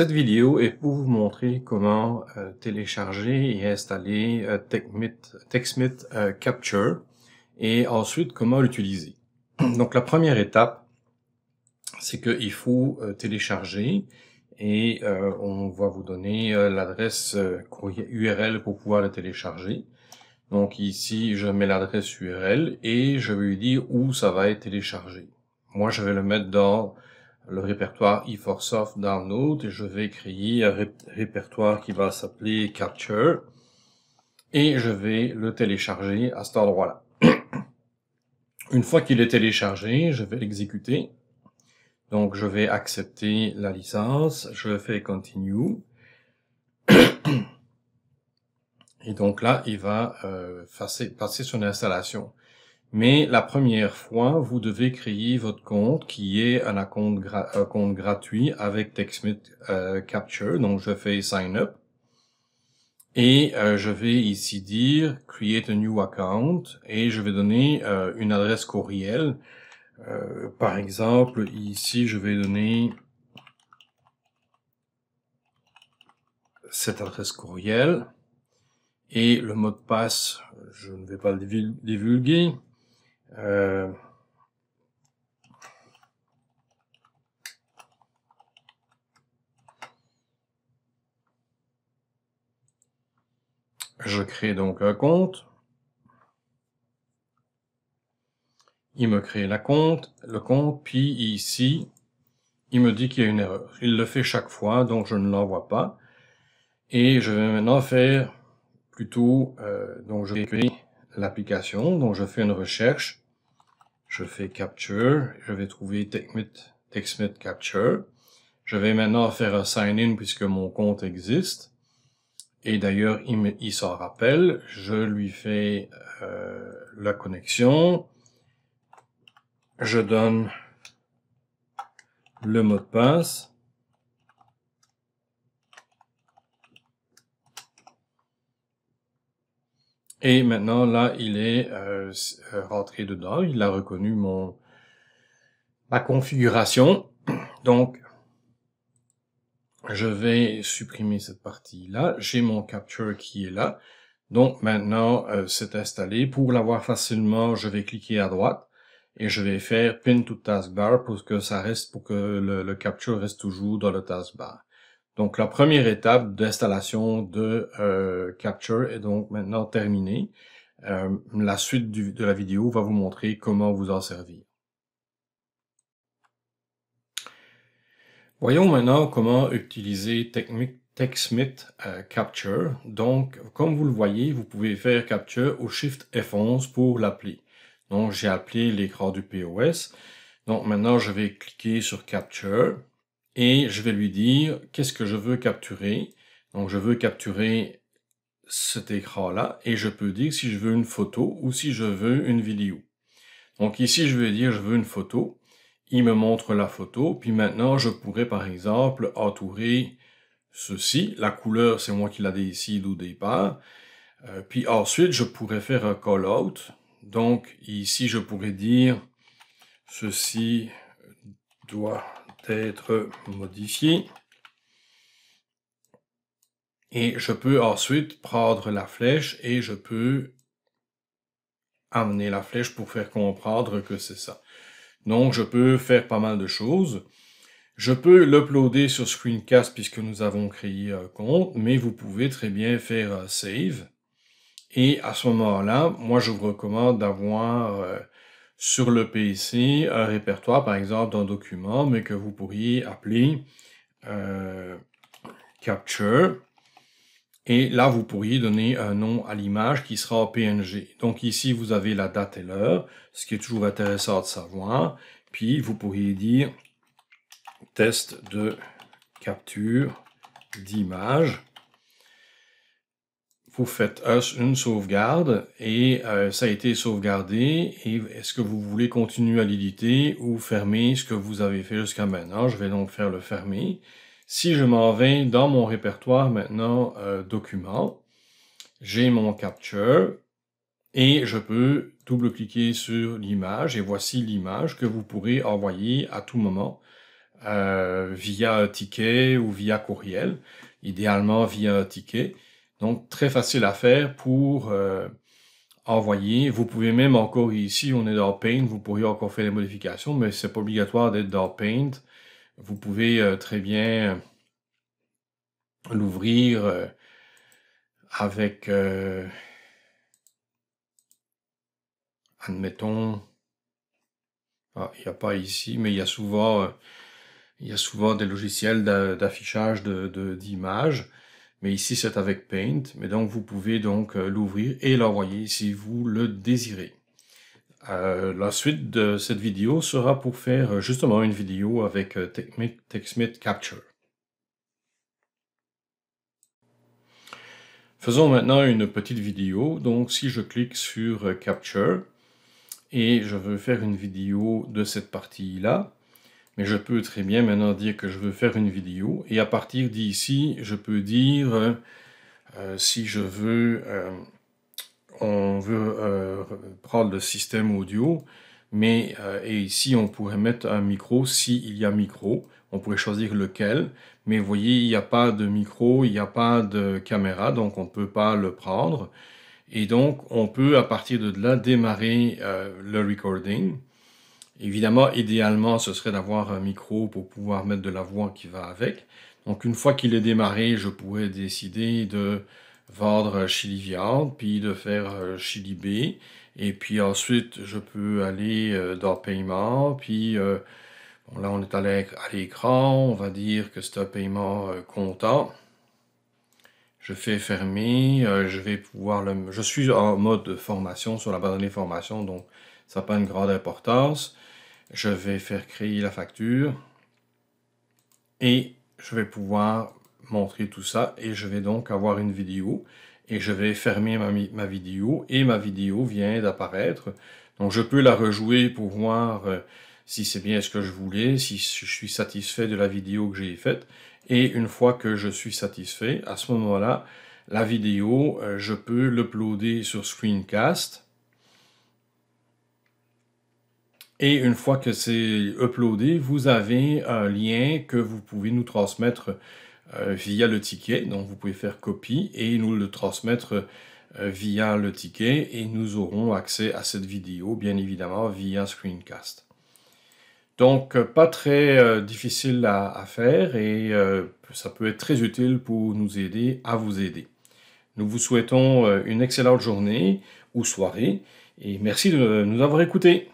Cette vidéo est pour vous montrer comment télécharger et installer TechSmith Capture et ensuite comment l'utiliser. Donc la première étape, c'est qu'il faut télécharger et on va vous donner l'adresse courriel URL pour pouvoir le télécharger. Donc ici, je mets l'adresse URL et je vais lui dire où ça va être téléchargé. Moi, je vais le mettre dans le répertoire E4Soft Download et je vais créer un répertoire qui va s'appeler Capture et je vais le télécharger à cet endroit-là. Une fois qu'il est téléchargé, je vais l'exécuter. Donc, je vais accepter la licence, je fais Continue. Et donc là, il va passer son installation. Mais la première fois, vous devez créer votre compte qui est un compte gratuit avec TechSmith Capture. Donc, je fais Sign Up. Et je vais ici dire Create a new account et je vais donner une adresse courriel. Par exemple, ici, je vais donner cette adresse courriel. Et le mot de passe, je ne vais pas le divulguer. Je crée donc un compte. Il me crée le compte, puis ici, il me dit qu'il y a une erreur. Il le fait chaque fois, donc je ne l'envoie pas. Et je vais maintenant faire plutôt, donc je vais créer l'application, donc je fais une recherche, je fais Capture, je vais trouver TechSmith Capture. Je vais maintenant faire un sign-in puisque mon compte existe. Et d'ailleurs, il s'en rappelle. Je lui fais la connexion. Je donne le mot de passe. Et maintenant, là, il est rentré dedans. Il a reconnu ma configuration. Donc, je vais supprimer cette partie-là. J'ai mon capture qui est là. Donc, maintenant, c'est installé. Pour l'avoir facilement, je vais cliquer à droite. Et je vais faire Pin to Taskbar pour que ça reste, pour que le capture reste toujours dans le taskbar. Donc, la première étape d'installation de Capture est donc maintenant terminée. La suite de la vidéo va vous montrer comment vous en servir. Voyons maintenant comment utiliser TechSmith Capture. Donc, comme vous le voyez, vous pouvez faire Capture au Shift F11 pour l'appeler. Donc, j'ai appelé l'écran du POS. Donc, maintenant, je vais cliquer sur Capture et je vais lui dire qu'est-ce que je veux capturer. Donc, je veux capturer cet écran-là et je peux dire si je veux une photo ou si je veux une vidéo. Donc, ici, je vais dire je veux une photo. Il me montre la photo, puis maintenant, je pourrais, par exemple, entourer ceci. La couleur, c'est moi qui la décide au départ. Puis ensuite, je pourrais faire un call-out. Donc, ici, je pourrais dire ceci doit être modifié. Et je peux ensuite prendre la flèche et je peux amener la flèche pour faire comprendre que c'est ça. Donc, je peux faire pas mal de choses. Je peux l'uploader sur Screencast puisque nous avons créé un compte, mais vous pouvez très bien faire un save. Et à ce moment-là, moi, je vous recommande d'avoir sur le PC un répertoire, par exemple, d'un document, mais que vous pourriez appeler Capture. Et là, vous pourriez donner un nom à l'image qui sera en PNG. Donc ici, vous avez la date et l'heure, ce qui est toujours intéressant de savoir. Puis, vous pourriez dire test de capture d'image. Vous faites une sauvegarde et ça a été sauvegardé. Et est-ce que vous voulez continuer à l'éditer ou fermer ce que vous avez fait jusqu'à maintenant? Je vais donc faire le fermer. Si je m'en vais dans mon répertoire maintenant document, j'ai mon capture et je peux double-cliquer sur l'image et voici l'image que vous pourrez envoyer à tout moment via un ticket ou via courriel, idéalement via un ticket. Donc, très facile à faire pour envoyer. Vous pouvez même encore, ici, on est dans Paint, vous pourriez encore faire les modifications, mais c'est pas obligatoire d'être dans Paint. Vous pouvez très bien l'ouvrir avec, admettons, il n'y a pas ici, mais il y a souvent des logiciels d'affichage d'images. Mais ici, c'est avec Paint. Mais donc, vous pouvez donc l'ouvrir et l'envoyer si vous le désirez. La suite de cette vidéo sera pour faire justement une vidéo avec TechSmith Capture. Faisons maintenant une petite vidéo. Donc, si je clique sur Capture et je veux faire une vidéo de cette partie-là, mais je peux très bien maintenant dire que je veux faire une vidéo. Et à partir d'ici, je peux dire si je veux, on veut prendre le système audio, mais et ici on pourrait mettre un micro s'il y a micro. On pourrait choisir lequel, mais vous voyez, il n'y a pas de micro, il n'y a pas de caméra, donc on ne peut pas le prendre. Et donc, on peut à partir de là démarrer le recording. Évidemment, idéalement, ce serait d'avoir un micro pour pouvoir mettre de la voix qui va avec. Donc, une fois qu'il est démarré, je pourrais décider de vendre Chili Viande, puis de faire Chili B. Et puis ensuite, je peux aller dans paiement, puis bon, là, on est à l'écran, on va dire que c'est un paiement comptant. Je fais fermer, je vais pouvoir je suis en mode formation sur la base de données formation, donc ça n'a pas une grande importance. Je vais faire créer la facture et je vais pouvoir montrer tout ça et je vais donc avoir une vidéo et je vais fermer ma vidéo et ma vidéo vient d'apparaître. Donc je peux la rejouer pour voir si c'est bien ce que je voulais, si je suis satisfait de la vidéo que j'ai faite. Et une fois que je suis satisfait, à ce moment-là, la vidéo, je peux l'uploader sur Screencast. Et une fois que c'est uploadé, vous avez un lien que vous pouvez nous transmettre via le ticket. Donc vous pouvez faire copie et nous le transmettre via le ticket et nous aurons accès à cette vidéo, bien évidemment, via Screencast. Donc, pas très difficile à faire et ça peut être très utile pour nous aider à vous aider. Nous vous souhaitons une excellente journée ou soirée et merci de nous avoir écoutés.